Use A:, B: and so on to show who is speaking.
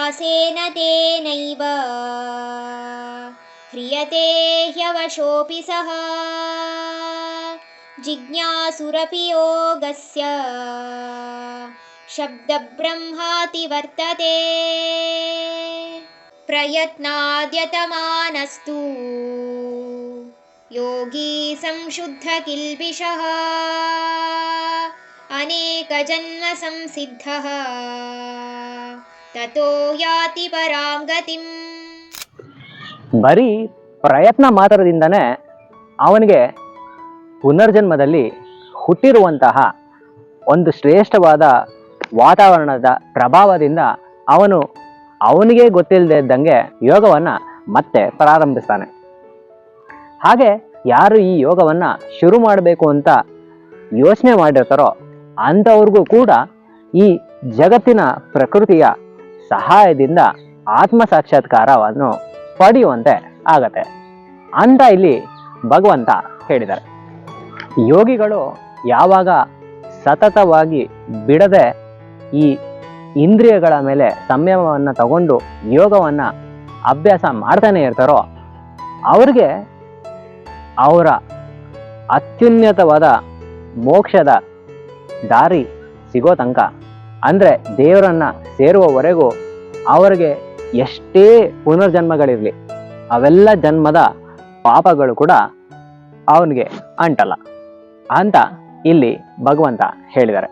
A: अभ्यासेन तेनैव ह्रियते ह्यवशोऽपि सः जिज्ञासुरपि योगस्य शब्दब्रह्माति वर्तते प्रयत्नाद्यतमानस्तु योगी संशुद्धकिल्बिषः अनेकजन्म संसिद्धः ततो याति परां गतिम्.
B: ಬರೀ ಪ್ರಯತ್ನ ಮಾತ್ರದಿಂದನೇ ಅವನಿಗೆ ಪುನರ್ಜನ್ಮದಲ್ಲಿ ಹುಟ್ಟಿರುವಂತಹ ಒಂದು ಶ್ರೇಷ್ಠವಾದ ವಾತಾವರಣದ ಪ್ರಭಾವದಿಂದ ಅವನಿಗೆ ಗೊತ್ತಿಲ್ಲದೆ ಇದ್ದಂಗೆ ಯೋಗವನ್ನು ಮತ್ತೆ ಪ್ರಾರಂಭಿಸ್ತಾನೆ. ಹಾಗೆ ಯಾರು ಈ ಯೋಗವನ್ನು ಶುರು ಮಾಡಬೇಕು ಅಂತ ಯೋಚನೆ ಮಾಡಿರ್ತಾರೋ ಅಂಥವ್ರಿಗೂ ಕೂಡ ಈ ಜಗತ್ತಿನ ಪ್ರಕೃತಿಯ ಸಹಾಯದಿಂದ ಆತ್ಮ ಸಾಕ್ಷಾತ್ಕಾರವನ್ನು ಪಡೆಯುವಂತೆ ಆಗತ್ತೆ ಅಂತ ಇಲ್ಲಿ ಭಗವಂತ ಹೇಳಿದ್ದಾರೆ. ಯೋಗಿಗಳು ಯಾವಾಗ ಸತತವಾಗಿ ಬಿಡದೆ ಈ ಇಂದ್ರಿಯಗಳ ಮೇಲೆ ಸಂಯಮವನ್ನು ತಗೊಂಡು ಯೋಗವನ್ನು ಅಭ್ಯಾಸ ಮಾಡ್ತಾನೆ ಇರ್ತಾರೋ ಅವ್ರಿಗೆ ಅವರ ಅತ್ಯುನ್ನತವಾದ ಮೋಕ್ಷದ ದಾರಿ ಸಿಗೋ ತನಕ, ಅಂದರೆ ದೇವರನ್ನು ಸೇರುವವರೆಗೂ ಅವರಿಗೆ ಎಷ್ಟೇ ಪುನರ್ಜನ್ಮಗಳಿರಲಿ ಅವೆಲ್ಲ ಜನ್ಮದ ಪಾಪಗಳು ಕೂಡ ಅವನಿಗೆ ಅಂಟಲ್ಲ ಅಂತ ಇಲ್ಲಿ ಭಗವಂತ ಹೇಳಿದ್ದಾರೆ.